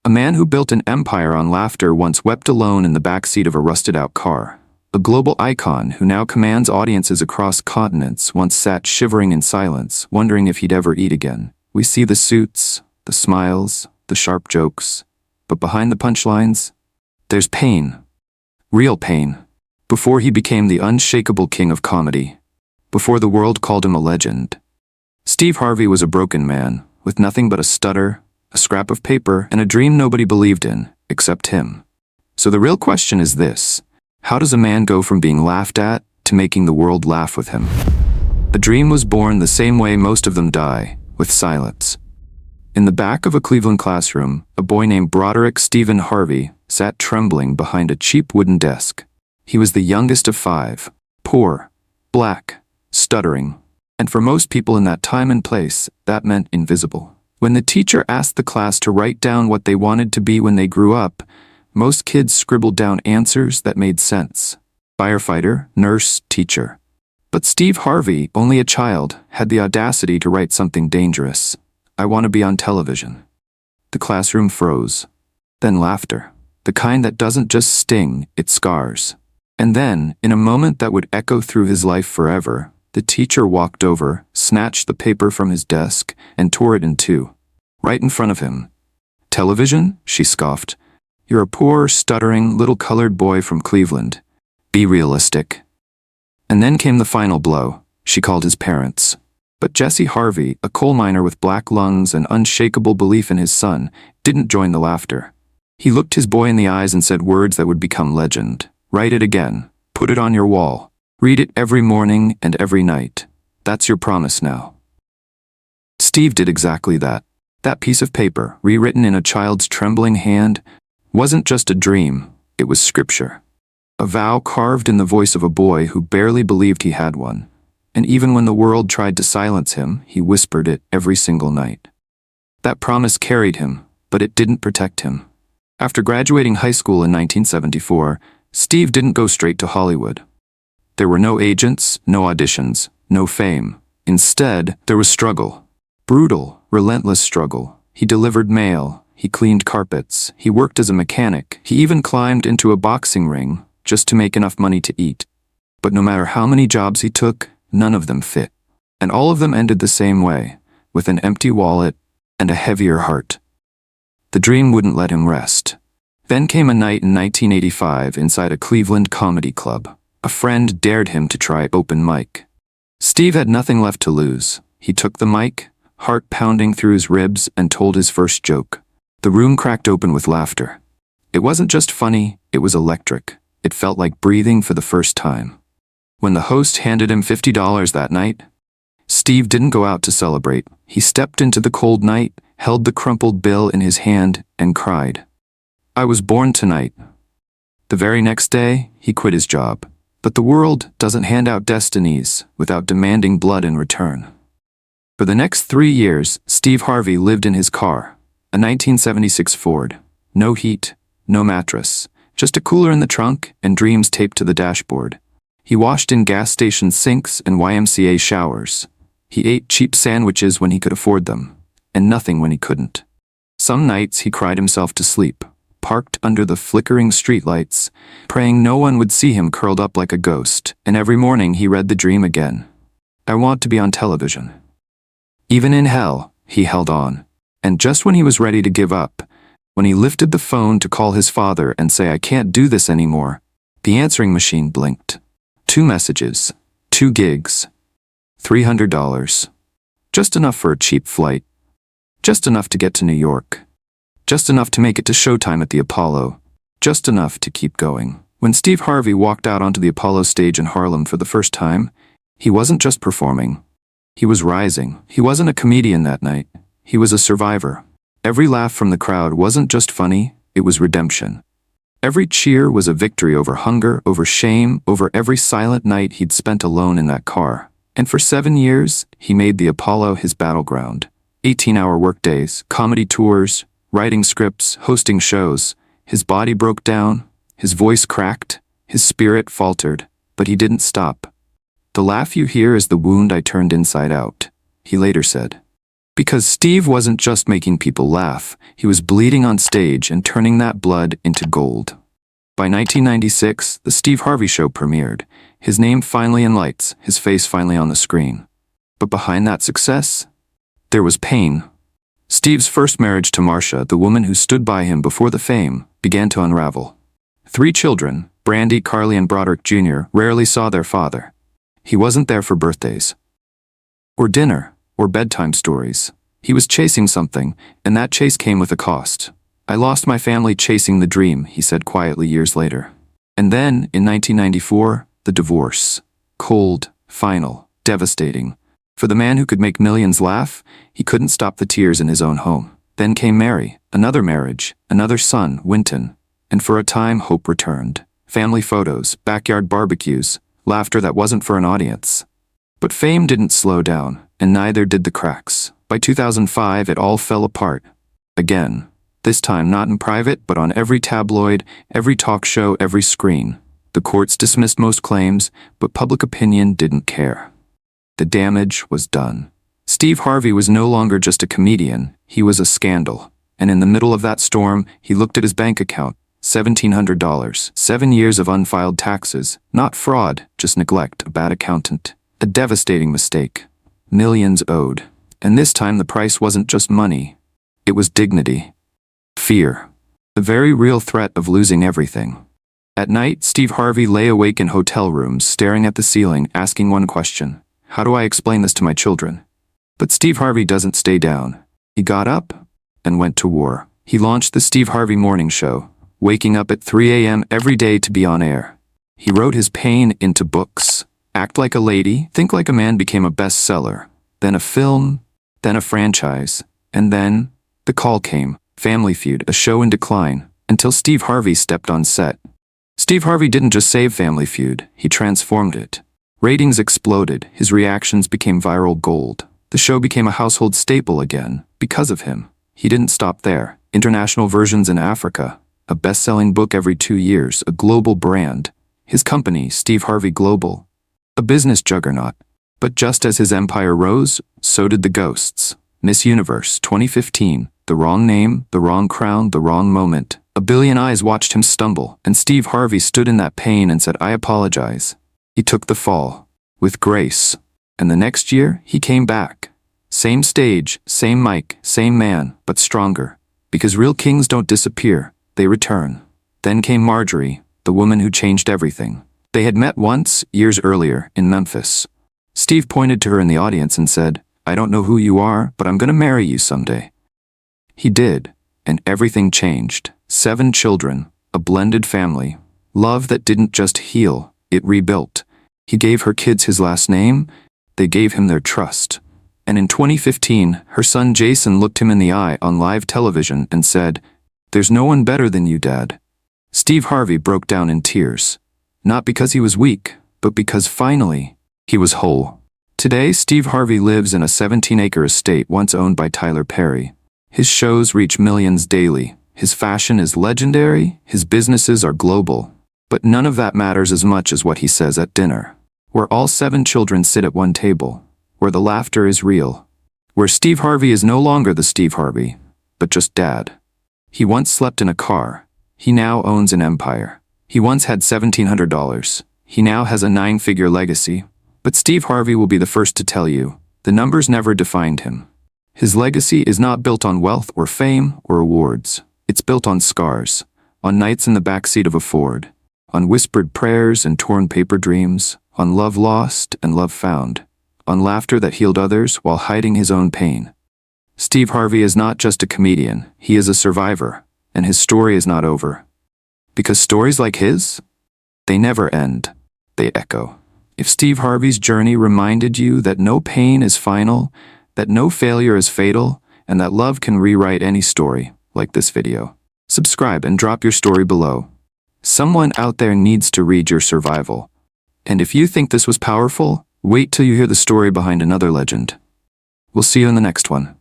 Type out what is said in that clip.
A man who built an empire on laughter once wept alone in the backseat of a rusted-out car. A global icon who now commands audiences across continents once sat shivering in silence, wondering if he'd ever eat again. We see the suits, the smiles, the sharp jokes, but behind the punchlines, there's pain. Real pain. Before he became the unshakable king of comedy. Before the world called him a legend. Steve Harvey was a broken man, with nothing but a stutter, a scrap of paper, and a dream nobody believed in, except him. So the real question is this: how does a man go from being laughed at to making the world laugh with him? A dream was born the same way most of them die, with silence. In the back of a Cleveland classroom, a boy named Broderick Stephen Harvey sat trembling behind a cheap wooden desk. He was the youngest of 5, poor, black, stuttering, and for most people in that time and place, that meant invisible. When the teacher asked the class to write down what they wanted to be when they grew up, most kids scribbled down answers that made sense. Firefighter, nurse, teacher. But Steve Harvey, only a child, had the audacity to write something dangerous. I want to be on television. The classroom froze. Then laughter. The kind that doesn't just sting, it scars. And then, in a moment that would echo through his life forever, the teacher walked over, snatched the paper from his desk, and tore it in two. Right in front of him. Television? She scoffed. You're a poor, stuttering, little colored boy from Cleveland. Be realistic. And then came the final blow. She called his parents. But Jesse Harvey, a coal miner with black lungs and unshakable belief in his son, didn't join the laughter. He looked his boy in the eyes and said words that would become legend. Write it again. Put it on your wall. Read it every morning and every night. That's your promise now. Steve did exactly that. That piece of paper, rewritten in a child's trembling hand, wasn't just a dream, it was scripture. A vow carved in the voice of a boy who barely believed he had one. And even when the world tried to silence him, he whispered it every single night. That promise carried him, but it didn't protect him. After graduating high school in 1974, Steve didn't go straight to Hollywood. There were no agents, no auditions, no fame. Instead, there was struggle. Brutal, relentless struggle. He delivered mail, he cleaned carpets, he worked as a mechanic, he even climbed into a boxing ring just to make enough money to eat. But no matter how many jobs he took, none of them fit. And all of them ended the same way, with an empty wallet and a heavier heart. The dream wouldn't let him rest. Then came a night in 1985 inside a Cleveland comedy club. A friend dared him to try open mic. Steve had nothing left to lose. He took the mic, heart pounding through his ribs, and told his first joke. The room cracked open with laughter. It wasn't just funny, it was electric. It felt like breathing for the first time. When the host handed him $50 that night, Steve didn't go out to celebrate. He stepped into the cold night, held the crumpled bill in his hand, and cried. I was born tonight. The very next day, he quit his job. But the world doesn't hand out destinies without demanding blood in return. For the next 3 years, Steve Harvey lived in his car, a 1976 Ford. No heat, no mattress, just a cooler in the trunk and dreams taped to the dashboard. He washed in gas station sinks and YMCA showers. He ate cheap sandwiches when he could afford them, and nothing when he couldn't. Some nights he cried himself to sleep, parked under the flickering streetlights, praying no one would see him curled up like a ghost, and every morning he read the dream again. I want to be on television. Even in hell, he held on. And just when he was ready to give up, when he lifted the phone to call his father and say, I can't do this anymore, the answering machine blinked. 2 messages, 2 gigs, $300. Just enough for a cheap flight. Just enough to get to New York. Just enough to make it to showtime at the Apollo. Just enough to keep going. When Steve Harvey walked out onto the Apollo stage in Harlem for the first time, he wasn't just performing. He was rising. He wasn't a comedian that night. He was a survivor. Every laugh from the crowd wasn't just funny, it was redemption. Every cheer was a victory over hunger, over shame, over every silent night he'd spent alone in that car. And for 7 years, he made the Apollo his battleground. 18-hour workdays, comedy tours, writing scripts, hosting shows. His body broke down, his voice cracked, his spirit faltered, but he didn't stop. The laugh you hear is the wound I turned inside out, he later said. Because Steve wasn't just making people laugh, he was bleeding on stage and turning that blood into gold. By 1996, The Steve Harvey Show premiered. His name finally in lights, his face finally on the screen. But behind that success, there was pain. Steve's first marriage to Marcia, the woman who stood by him before the fame, began to unravel. 3 children, Brandy, Carly, and Broderick Jr., rarely saw their father. He wasn't there for birthdays, or dinner, or bedtime stories. He was chasing something, and that chase came with a cost. "I lost my family chasing the dream," he said quietly years later. And then, in 1994, the divorce. Cold, final, devastating. For the man who could make millions laugh, he couldn't stop the tears in his own home. Then came Mary, another marriage, another son, Winton. And for a time, hope returned. Family photos, backyard barbecues, laughter that wasn't for an audience. But fame didn't slow down, and neither did the cracks. By 2005, it all fell apart. Again. This time not in private, but on every tabloid, every talk show, every screen. The courts dismissed most claims, but public opinion didn't care. The damage was done. Steve Harvey was no longer just a comedian, he was a scandal. And in the middle of that storm, he looked at his bank account. $1,700, 7 years of unfiled taxes, not fraud, just neglect, a bad accountant. A devastating mistake. Millions owed. And this time the price wasn't just money. It was dignity. Fear. The very real threat of losing everything. At night, Steve Harvey lay awake in hotel rooms, staring at the ceiling, asking one question: how do I explain this to my children? But Steve Harvey doesn't stay down. He got up and went to war. He launched the Steve Harvey Morning Show, waking up at 3 a.m. every day to be on air. He wrote his pain into books. Act Like a Lady, Think Like a Man became a bestseller. Then a film, then a franchise, and then the call came. Family Feud, a show in decline, until Steve Harvey stepped on set. Steve Harvey didn't just save Family Feud, he transformed it. Ratings exploded, his reactions became viral gold. The show became a household staple again, because of him. He didn't stop there. International versions in Africa, a best-selling book every 2 years, a global brand. His company, Steve Harvey Global, a business juggernaut. But just as his empire rose, so did the ghosts. Miss Universe 2015, the wrong name, the wrong crown, the wrong moment. A billion eyes watched him stumble, and Steve Harvey stood in that pain and said, "I apologize." He took the fall, with grace. And the next year, he came back. Same stage, same mic, same man, but stronger. Because real kings don't disappear, they return. Then came Marjorie, the woman who changed everything. They had met once, years earlier, in Memphis. Steve pointed to her in the audience and said, "I don't know who you are, but I'm gonna marry you someday." He did, and everything changed. 7 children, a blended family. Love that didn't just heal, it rebuilt. He gave her kids his last name, they gave him their trust. And in 2015, her son Jason looked him in the eye on live television and said, "There's no one better than you, Dad." Steve Harvey broke down in tears. Not because he was weak, but because finally, he was whole. Today, Steve Harvey lives in a 17-acre estate once owned by Tyler Perry. His shows reach millions daily. His fashion is legendary. His businesses are global. But none of that matters as much as what he says at dinner, where all 7 children sit at one table, where the laughter is real, where Steve Harvey is no longer the Steve Harvey, but just Dad. He once slept in a car. He now owns an empire. He once had $1,700. He now has a 9-figure legacy. But Steve Harvey will be the first to tell you, the numbers never defined him. His legacy is not built on wealth or fame or awards. It's built on scars, on nights in the backseat of a Ford, on whispered prayers and torn paper dreams, on love lost and love found, on laughter that healed others while hiding his own pain. Steve Harvey is not just a comedian, he is a survivor, and his story is not over. Because stories like his, they never end, they echo. If Steve Harvey's journey reminded you that no pain is final, that no failure is fatal, and that love can rewrite any story, like this video, subscribe and drop your story below. Someone out there needs to read your survival. And if you think this was powerful, wait till you hear the story behind another legend. We'll see you in the next one.